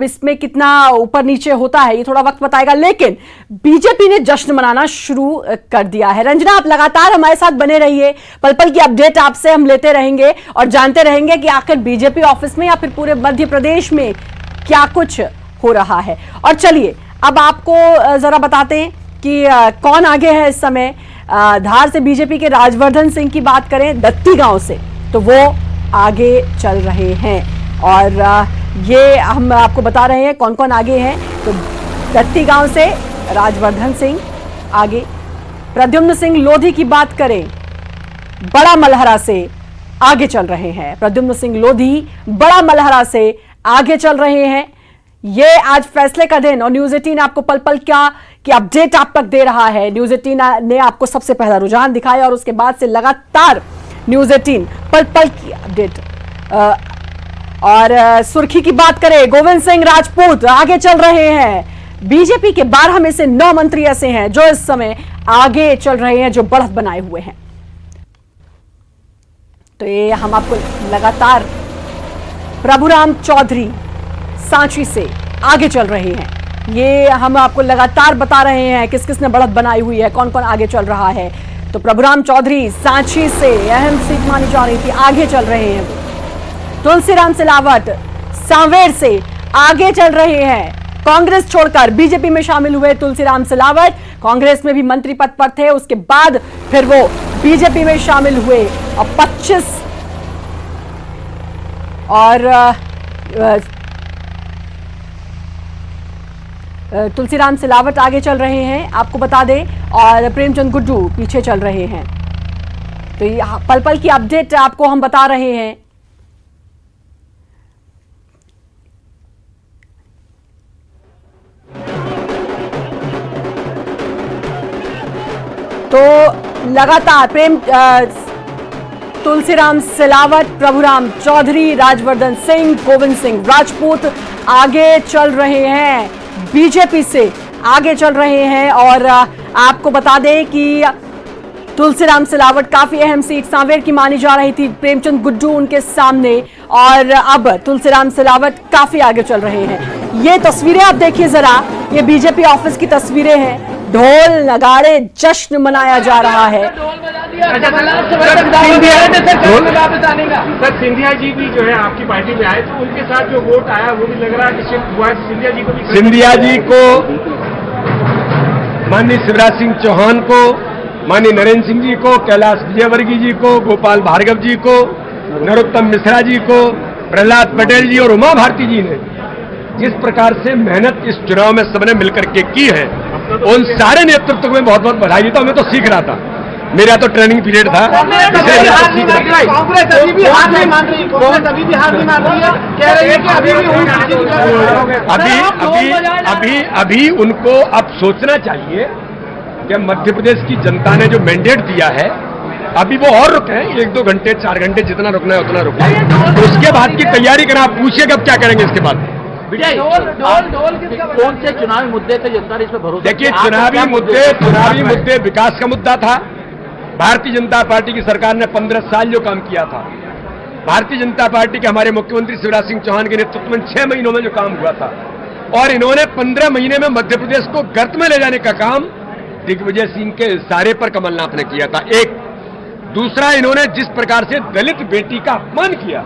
इसमें कितना ऊपर नीचे होता है ये थोड़ा वक्त बताएगा, लेकिन बीजेपी ने जश्न मनाना शुरू कर दिया है। रंजना, आप लगातार हमारे साथ बने रहिए, पल पल की अपडेट आपसे हम लेते रहेंगे और जानते रहेंगे कि आखिर बीजेपी ऑफिस में या फिर पूरे मध्य प्रदेश में क्या कुछ हो रहा है। और चलिए अब आपको जरा बताते हैं कि कौन आगे है इस समय। धार से बीजेपी के राजवर्धन सिंह की बात करें, दत्ती गांव से, तो वो आगे चल रहे हैं और ये हम आपको बता रहे हैं कौन कौन आगे हैं। तो दत्ती गांव से राजवर्धन सिंह आगे। प्रद्युम्न सिंह लोधी की बात करें, बड़ा मलहरा से आगे चल रहे हैं। प्रद्युम्न सिंह लोधी बड़ा मलहरा से आगे चल रहे हैं। ये आज फैसले का दिन और न्यूज 18 आपको पल पल की अपडेट आप तक दे रहा है। न्यूज 18 ने आपको सबसे पहला रुझान दिखाया और उसके बाद से लगातार न्यूज 18 पल पल की अपडेट। और सुर्खी की बात करें, गोविंद सिंह राजपूत आगे चल रहे हैं। बीजेपी के 12 में से 9 मंत्री ऐसे हैं जो इस समय आगे चल रहे हैं, जो बढ़त बनाए हुए हैं। तो ये हम आपको लगातार प्रभुराम चौधरी सांची से आगे चल रहे हैं, ये हम आपको लगातार बता रहे हैं किस किस ने बढ़त बनाई हुई है, कौन कौन आगे चल रहा है। तो प्रभुराम चौधरी सांची से अहम सीट मानी जा रही थी, आगे चल रहे हैं। तुलसीराम सिलावट सांवेर से आगे चल रहे हैं। कांग्रेस छोड़कर बीजेपी में शामिल हुए तुलसीराम सिलावट, कांग्रेस में भी मंत्री पद पर थे, उसके बाद फिर वो बीजेपी में शामिल हुए और 25 और तुलसीराम सिलावट आगे चल रहे हैं, आपको बता दें, और प्रेमचंद गुड्डू पीछे चल रहे हैं। तो ये पल पल की अपडेट आपको हम बता रहे हैं। तो लगातार तुलसीराम सिलावट, प्रभुराम चौधरी, राजवर्धन सिंह, गोविंद सिंह राजपूत आगे चल रहे हैं, बीजेपी से आगे चल रहे हैं। और आपको बता दें कि तुलसीराम सिलावट काफी अहम सीट सांवेर की मानी जा रही थी, प्रेमचंद गुड्डू उनके सामने, और अब तुलसीराम सिलावट काफी आगे चल रहे हैं। ये तस्वीरें आप देखिए जरा, ये बीजेपी ऑफिस की तस्वीरें हैं, ढोल नगाड़े जश्न मनाया जा रहा है। सर सिंधिया जी भी जो है आपकी पार्टी में आए, तो उनके साथ जो वोट आया वो भी लग रहा है कि शिफ्ट हुआ है सिंधिया जी को भी। सिंधिया जी को, माननीय शिवराज सिंह चौहान को, माननीय नरेंद्र सिंह जी को, कैलाश विजयवर्गीय जी को, गोपाल भार्गव जी को, नरोत्तम मिश्रा जी को, प्रहलाद पटेल जी और उमा भारती जी ने जिस प्रकार से मेहनत इस चुनाव में सबने मिलकर के की है, उन सारे नेतृत्व को मैं बहुत बहुत बधाई देता हूं। मैं तो सीख रहा था, मेरा तो ट्रेनिंग पीरियड था, अभी उनको अब सोचना चाहिए कि मध्य प्रदेश की जनता ने जो मैंडेट दिया है, अभी वो और रुके 1-2 घंटे 4 घंटे, जितना रुकना है उतना रुके, तो उसके बाद की तैयारी करना। आप पूछिए कि अब क्या करेंगे इसके बाद। कौन से चुनावी मुद्दे थे जनता ने इस पर भरोसा? देखिए, चुनावी मुद्दे विकास का मुद्दा था। भारतीय जनता पार्टी की सरकार ने 15 साल जो काम किया था, भारतीय जनता पार्टी के हमारे मुख्यमंत्री शिवराज सिंह चौहान के नेतृत्व में 6 महीनों में जो काम हुआ था, और इन्होंने 15 महीने में मध्य प्रदेश को गर्त में ले जाने का काम दिग्विजय सिंह के इशारे पर कमलनाथ ने किया था। एक दूसरा, इन्होंने जिस प्रकार से दलित बेटी का अपमान किया,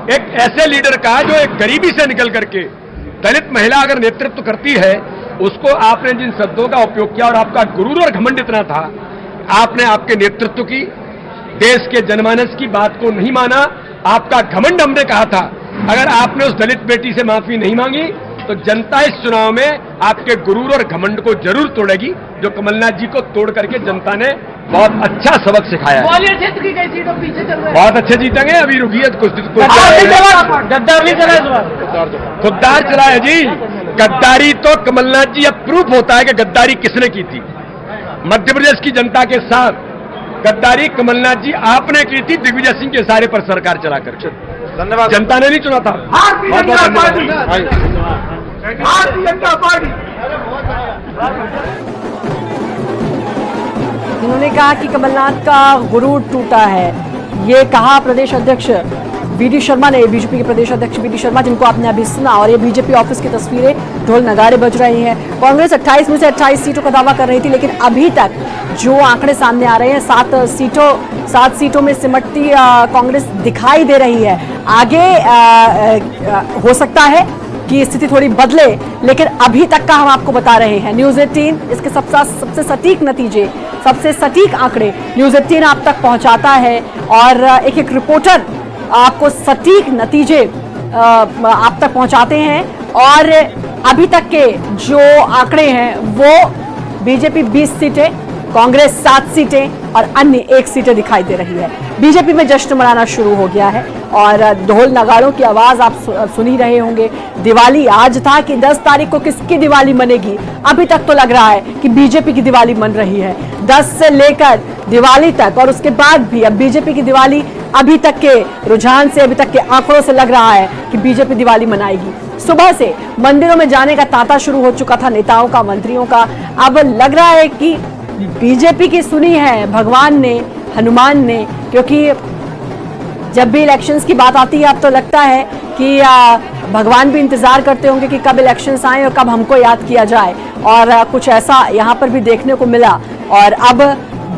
एक ऐसे लीडर का जो एक गरीबी से निकल करके दलित महिला अगर नेतृत्व करती है, उसको आपने जिन शब्दों का उपयोग किया और आपका गुरूर और घमंड इतना था, आपने आपके नेतृत्व की, देश के जनमानस की बात को नहीं माना, आपका घमंड हमने कहा था। अगर आपने उस दलित बेटी से माफी नहीं मांगी तो जनता इस चुनाव में आपके गुरूर और घमंड को जरूर तोड़ेगी, जो कमलनाथ जी को तोड़ करके जनता ने बहुत अच्छा सबक सिखाया है। ग्वालियर क्षेत्र की कई सीटों पीछे चल रहे हैं, बहुत अच्छे जीतेंगे। अभी रुकिए, खुददार चला है जी। गद्दारी तो कमलनाथ जी, अब प्रूफ होता है कि गद्दारी किसने की थी। मध्य प्रदेश की जनता के साथ गद्दारी कमलनाथ जी आपने की थी, दिग्विजय सिंह के इशारे पर सरकार चलाकर। धन्यवाद। जनता ने नहीं चुना था। भारतीय जनता पार्टी उन्होंने कहा कि कमलनाथ का गुरूर टूटा है, ये कहा प्रदेश अध्यक्ष वी.डी. शर्मा ने, बीजेपी के प्रदेश अध्यक्ष वी.डी. शर्मा, जिनको आपने अभी सुना, और ये बीजेपी ऑफिस की तस्वीरें, ढोल नगाड़े बज रही हैं। कांग्रेस 28 में से 28 सीटों का दावा कर रही थी, लेकिन अभी तक जो आंकड़े सामने आ रहे हैं, 7 सीटों में सिमटती कांग्रेस दिखाई दे रही है। आगे हो सकता है कि स्थिति थोड़ी बदले, लेकिन अभी तक का हम आपको बता रहे हैं। न्यूज़ 18 इसके सबसे सटीक नतीजे, सबसे सटीक आंकड़े न्यूज़ 18 आप तक पहुंचाता है, और एक एक रिपोर्टर आपको सटीक नतीजे आप तक पहुंचाते हैं। और अभी तक के जो आंकड़े हैं वो बीजेपी 20 सीटें, कांग्रेस 7 सीटें और अन्य 1 सीटें दिखाई दे रही है। बीजेपी में जश्न मनाना शुरू हो गया है, और ढोल नगाड़ों की आवाज आप सुन ही रहे होंगे। दिवाली आज था कि 10 तारीख को किसकी दिवाली मनेगी, अभी तक तो लग रहा है कि बीजेपी की दिवाली मन रही है। 10 से लेकर दिवाली तक, और उसके बाद भी अब बीजेपी की दिवाली, अभी तक के रुझान से, अभी तक के आंकड़ों से लग रहा है कि बीजेपी दिवाली मनाएगी। सुबह से मंदिरों में जाने का तांता शुरू हो चुका था नेताओं का, मंत्रियों का। अब लग रहा है कि बीजेपी की सुनी है भगवान ने, हनुमान ने, क्योंकि जब भी इलेक्शंस की बात आती है अब तो लगता है कि भगवान भी इंतजार करते होंगे कि कब इलेक्शंस आए और कब हमको याद किया जाए, और कुछ ऐसा यहाँ पर भी देखने को मिला। और अब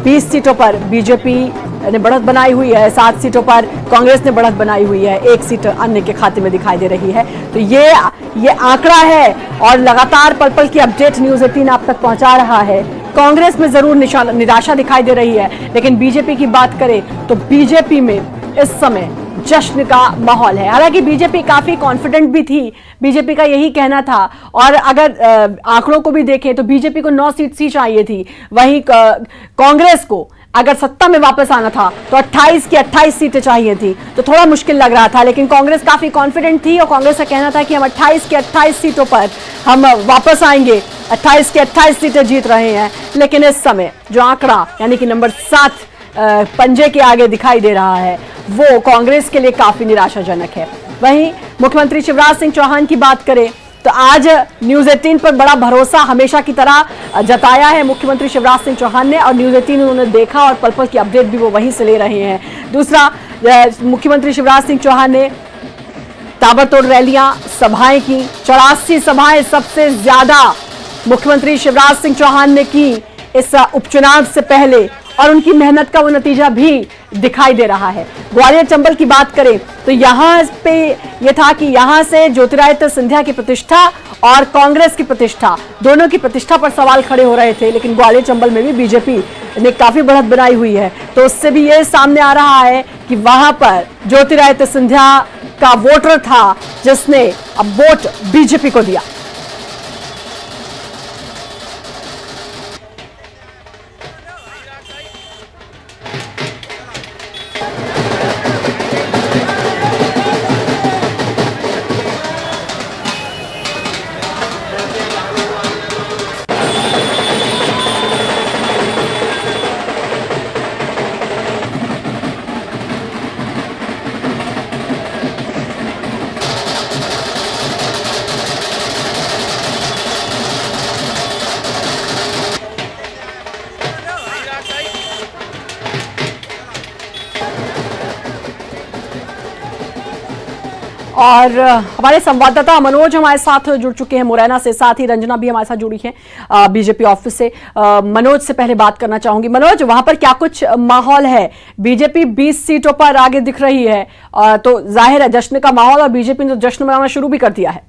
20 सीटों पर बीजेपी ने बढ़त बनाई हुई है, 7 सीटों पर कांग्रेस ने बढ़त बनाई हुई है, 1 सीट अन्य के खाते में दिखाई दे रही है। तो ये आंकड़ा है, और लगातार पल पल की अपडेट न्यूज़ 18 आप तक पहुंचा रहा है। कांग्रेस में जरूर निराशा दिखाई दे रही है, लेकिन बीजेपी की बात करें तो बीजेपी में इस समय जश्न का माहौल है। हालांकि बीजेपी काफी कॉन्फिडेंट भी थी, बीजेपी का यही कहना था, और अगर आंकड़ों को भी देखें तो बीजेपी को 9 सीट ही चाहिए थी, वहीं कांग्रेस को अगर सत्ता में वापस आना था तो 28 की 28 सीटें चाहिए थी, तो थोड़ा मुश्किल लग रहा था। लेकिन कांग्रेस काफी कॉन्फिडेंट थी, और कांग्रेस का कहना था कि हम 28 की 28 सीटों पर हम वापस आएंगे, 28 की 28 सीटें जीत रहे हैं। लेकिन इस समय जो आंकड़ा यानी कि नंबर 7 पंजे के आगे दिखाई दे रहा है, वो कांग्रेस के लिए काफी निराशाजनक है। वहीं मुख्यमंत्री शिवराज सिंह चौहान की बात करें तो आज न्यूज़ 18 पर बड़ा भरोसा हमेशा की तरह जताया है मुख्यमंत्री शिवराज सिंह चौहान ने, और न्यूज़ 18 उन्होंने देखा, और पल पल की अपडेट भी वो वहीं से ले रहे हैं। दूसरा, मुख्यमंत्री शिवराज सिंह चौहान ने ताबड़तोड़ रैलियां, सभाएं की, 84 सभाएं सबसे ज्यादा मुख्यमंत्री शिवराज सिंह चौहान ने की इस उपचुनाव से पहले, और उनकी मेहनत का वो नतीजा भी दिखाई दे रहा है। ग्वालियर चंबल की बात करें तो यहाँ पे ये था कि यहाँ से ज्योतिरादित्य सिंधिया की प्रतिष्ठा और कांग्रेस की प्रतिष्ठा, दोनों की प्रतिष्ठा पर सवाल खड़े हो रहे थे, लेकिन ग्वालियर चंबल में भी बीजेपी ने काफी बढ़त बनाई हुई है। तो उससे भी ये सामने आ रहा है कि वहां पर ज्योतिरादित्य सिंधिया का वोटर था जिसने अब वोट बीजेपी को दिया। और हमारे संवाददाता मनोज हमारे साथ जुड़ चुके हैं मुरैना से, साथ ही रंजना भी हमारे साथ जुड़ी है बीजेपी ऑफिस से। मनोज से पहले बात करना चाहूंगी। मनोज, वहां पर क्या कुछ माहौल है? बीजेपी 20 सीटों पर आगे दिख रही है, तो जाहिर है जश्न का माहौल, और बीजेपी ने तो जश्न मनाना शुरू भी कर दिया है।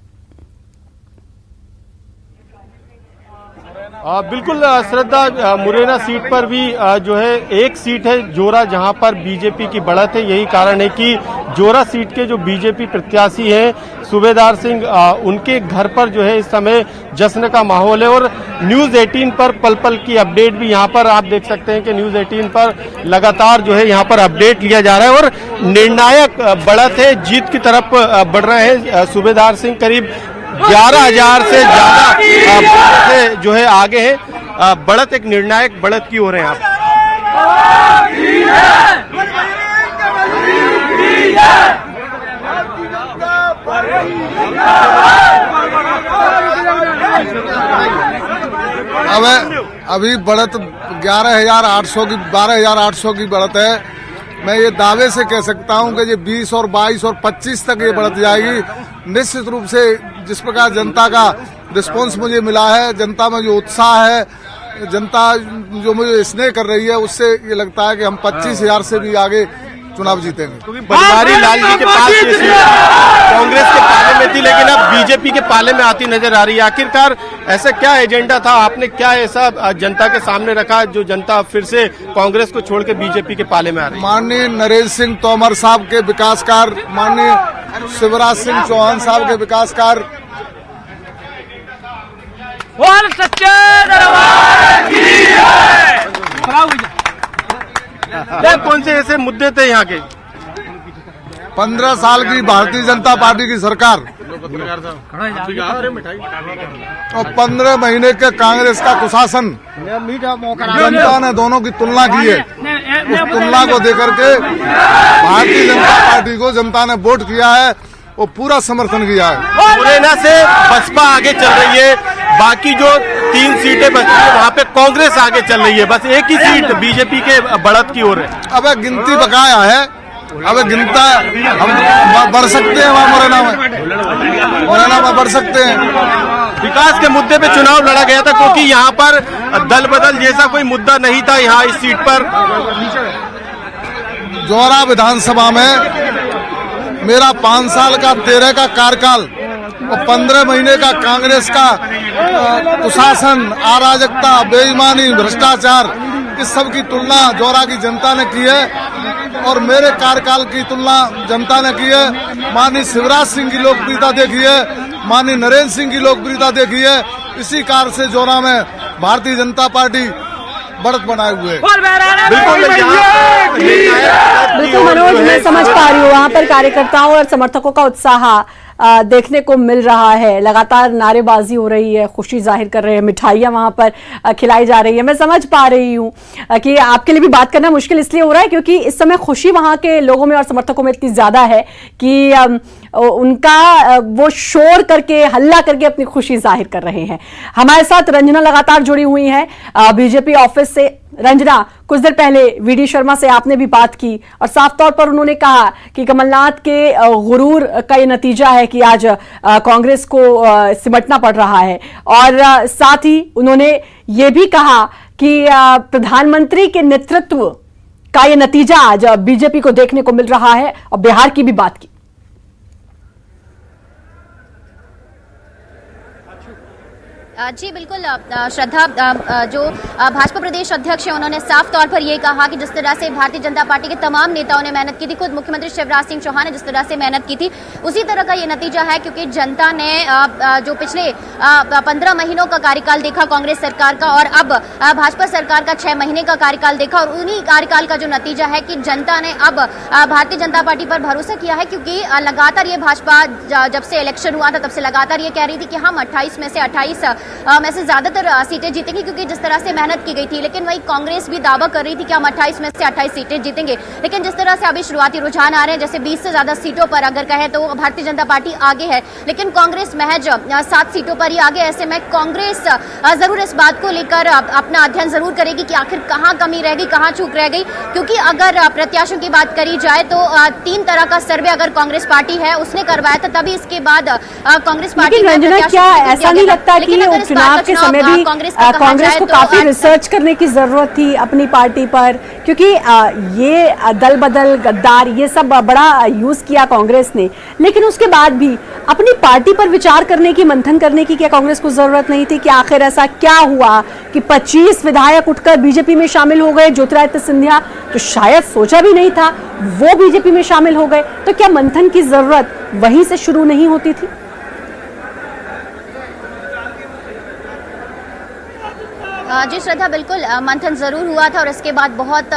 बिल्कुल श्रद्धा, मुरैना सीट पर भी जो है 1 सीट है जोरा, जहां पर बीजेपी की बढ़त है। यही कारण है कि जोरा सीट के जो बीजेपी प्रत्याशी हैं सूबेदार सिंह, उनके घर पर जो है इस समय जश्न का माहौल है। और न्यूज़ 18 पर पल पल की अपडेट भी यहाँ पर आप देख सकते हैं कि न्यूज़ 18 पर लगातार जो है यहाँ पर अपडेट लिया जा रहा है, और निर्णायक बढ़त है, जीत की तरफ बढ़ रहे हैं सूबेदार सिंह। करीब 11,000 से ज्यादा से जो है आगे है। बढ़त एक निर्णायक बढ़त की हो रहे हैं आप। अभी बढ़त 11,800 की 12,800 की बढ़त है, मैं ये दावे से कह सकता हूं कि ये 20 और 22 और 25 तक ये बढ़त जाएगी। निश्चित रूप से जिस प्रकार जनता का रिस्पांस मुझे मिला है, जनता में जो उत्साह है, जनता जो मुझे स्नेह कर रही है, उससे ये लगता है कि हम 25,000 से भी आगे चुनाव जीतेंगे। क्योंकि बनवारी लाल जी के पास ये सीट कांग्रेस के पाले में थी, लेकिन अब बीजेपी के पाले में आती नजर आ रही है। आखिरकार ऐसा क्या एजेंडा था, आपने क्या ऐसा जनता के सामने रखा जो जनता फिर से कांग्रेस को छोड़ के बीजेपी के पाले में आ रही है? माननीय नरेंद्र सिंह तोमर साहब के विकास कार्य, माननीय शिवराज सिंह चौहान साहब के विकास कार्य, कौन से ऐसे मुद्दे थे यहाँ के? 15 साल की भारतीय जनता पार्टी की सरकार और 15 महीने के कांग्रेस का कुशासन, जनता ने दोनों की तुलना की है। उस तुलना को देकर के भारतीय जनता पार्टी को जनता ने वोट किया है और पूरा समर्थन किया है। मुरैना से बसपा आगे चल रही है, बाकी जो 3 सीटें बची है वहाँ पे कांग्रेस आगे चल रही है, बस एक ही सीट बीजेपी के बढ़त की ओर है। अब गिनती बकाया है, अब गिनता हम बढ़ सकते हैं, वहाँ मुरैना में बढ़ सकते हैं। विकास के मुद्दे पे चुनाव लड़ा गया था, क्योंकि यहाँ पर दल बदल जैसा कोई मुद्दा नहीं था। यहाँ इस सीट पर जौरा विधानसभा में मेरा 5 साल का 13 का कार्यकाल और 15 महीने का कांग्रेस का कुशासन, अराजकता, बेईमानी, भ्रष्टाचार, इस सब की तुलना जौरा की जनता ने की है और मेरे कार्यकाल की तुलना जनता ने की है। माननीय शिवराज सिंह की लोकप्रियता देखी है, माननीय नरेंद्र सिंह की लोकप्रियता देखी है। इसी कार्य से जौरा में भारतीय जनता पार्टी बढ़त बनाए हुए। बिल्कुल मनोज, मैं समझ पा रही हूँ वहां पर कार्यकर्ताओं और समर्थकों का उत्साह देखने को मिल रहा है। लगातार नारेबाजी हो रही है, खुशी जाहिर कर रहे हैं, मिठाइयां वहां पर खिलाई जा रही है। मैं समझ पा रही हूँ कि आपके लिए भी बात करना मुश्किल इसलिए हो रहा है क्योंकि इस समय खुशी वहां के लोगों में और समर्थकों में इतनी ज्यादा है कि उनका वो शोर करके, हल्ला करके अपनी खुशी जाहिर कर रहे हैं। हमारे साथ रंजना लगातार जुड़ी हुई हैं बीजेपी ऑफिस से। रंजना, कुछ देर पहले वीडी शर्मा से आपने भी बात की और साफ तौर पर उन्होंने कहा कि कमलनाथ के गुरूर का ये नतीजा है कि आज कांग्रेस को सिमटना पड़ रहा है। और साथ ही उन्होंने ये भी कहा कि प्रधानमंत्री के नेतृत्व का ये नतीजा आज बीजेपी को देखने को मिल रहा है और बिहार की भी बात की। जी बिल्कुल श्रद्धा, जो भाजपा प्रदेश अध्यक्ष हैं उन्होंने साफ तौर पर यह कहा कि जिस तरह से भारतीय जनता पार्टी के तमाम नेताओं ने मेहनत की थी, खुद मुख्यमंत्री शिवराज सिंह चौहान ने जिस तरह से मेहनत की थी, उसी तरह का ये नतीजा है। क्योंकि जनता ने जो पिछले 15 महीनों का कार्यकाल देखा कांग्रेस सरकार का और अब भाजपा सरकार का 6 महीने का कार्यकाल देखा और उन्हीं कार्यकाल का जो नतीजा है कि जनता ने अब भारतीय जनता पार्टी पर भरोसा किया है। क्योंकि लगातार ये भाजपा जब से इलेक्शन हुआ था तब से लगातार ये कह रही थी कि हम 28 में से 28 में से ज्यादातर सीटें जीतेंगे, क्योंकि जिस तरह से मेहनत की गई थी। लेकिन वही कांग्रेस भी दावा कर रही थी कि हम 28 में से 28 सीटें जीतेंगे। लेकिन जिस तरह से अभी शुरुआती रुझान आ रहे हैं, जैसे 20 से ज्यादा सीटों पर अगर कहे तो भारतीय जनता पार्टी आगे है, लेकिन कांग्रेस महज 7 सीटों पर ही आगे। ऐसे में कांग्रेस जरूर इस बात को लेकर अपना अध्ययन जरूर करेगी कि आखिर कहां कमी रह गई, कहां चूक रह गई। क्योंकि अगर प्रत्याशियों की बात करी जाए तो 3 तरह का सर्वे अगर कांग्रेस पार्टी है उसने करवाया था, तभी इसके बाद कांग्रेस पार्टी रंजना, क्या ऐसा नहीं लगता कि उपचुनाव के समय भी कांग्रेस को काफी रिसर्च करने की जरूरत थी अपनी पार्टी पर? क्योंकि ये दल बदल, गद्दार, ये सब बड़ा यूज किया कांग्रेस ने, लेकिन उसके बाद भी अपनी पार्टी पर विचार करने की, मंथन करने की क्या कांग्रेस को जरूरत नहीं थी कि आखिर ऐसा क्या हुआ कि 25 विधायक उठकर बीजेपी में शामिल हो गए? ज्योतिरादित्य सिंधिया तो शायद सोचा भी नहीं था वो बीजेपी में शामिल हो गए, तो क्या मंथन की जरूरत वहीं से शुरू नहीं होती थी? जी श्रद्धा, बिल्कुल मंथन जरूर हुआ था और इसके बाद बहुत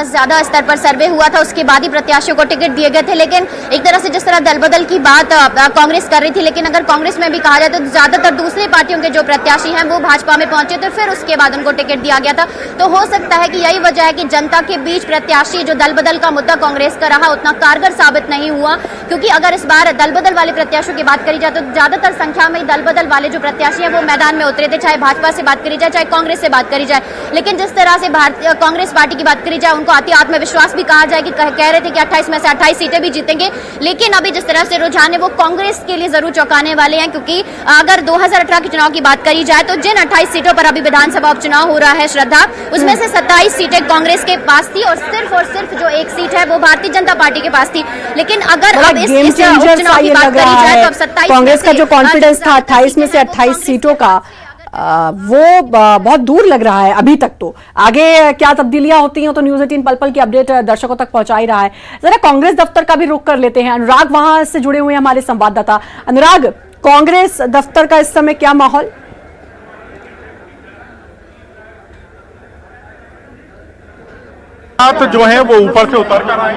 ज्यादा स्तर पर सर्वे हुआ था, उसके बाद ही प्रत्याशियों को टिकट दिए गए थे। लेकिन एक तरह से जिस तरह दल बदल की बात कांग्रेस कर रही थी, लेकिन अगर कांग्रेस में भी कहा जाए तो ज्यादातर दूसरी पार्टियों के जो प्रत्याशी हैं वो भाजपा में पहुंचे थे, फिर उसके बाद उनको टिकट दिया गया था। तो हो सकता है कि यही वजह है कि जनता के बीच प्रत्याशी जो दल बदल का मुद्दा कांग्रेस का रहा उतना कारगर साबित नहीं हुआ। क्योंकि अगर इस बार दल बदल वाले प्रत्याशियों की बात करी जाए तो ज्यादातर संख्या में दल बदल वाले जो प्रत्याशी हैं वो मैदान में उतरे थे, चाहे भाजपा से बात करी जाए चाहे कांग्रेस कांग्रेस से बात करी जाए, लेकिन जिस तरह से कांग्रेस पार्टी की बात करी जाए, उनको अति आत्मविश्वास भी कहा जाए कि कह रहे थे कि 28 में से 28 सीटें भी जीतेंगे, लेकिन अभी जिस तरह से रुझान है वो कांग्रेस के लिए जरूर चौंकाने वाले हैं, क्योंकि अगर 2018 के चुनाव की बात करी जाए तो जिन 28 सीटों पर अभी विधानसभा उपचुनाव हो रहा है श्रद्धा, उसमें से 27 सीटें कांग्रेस के पास थी और सिर्फ जो एक सीट है वो भारतीय जनता पार्टी के पास थी। लेकिन अगर अब इस उपचुनाव की बात करी जाए तो अब 27 कांग्रेस का जो कॉन्फिडेंस था 28 में से 28 सीटों का, वो बहुत दूर लग रहा है अभी तक। तो आगे क्या तब्दीलियां होती हैं तो न्यूज़ 18 पल पल की अपडेट दर्शकों तक पहुंचा ही रहा है। जरा कांग्रेस दफ्तर का भी रुख कर लेते हैं। अनुराग वहां से जुड़े हुए हैं हमारे संवाददाता। अनुराग, कांग्रेस दफ्तर का इस समय क्या माहौल? जो है वो ऊपर से उतर कर आए।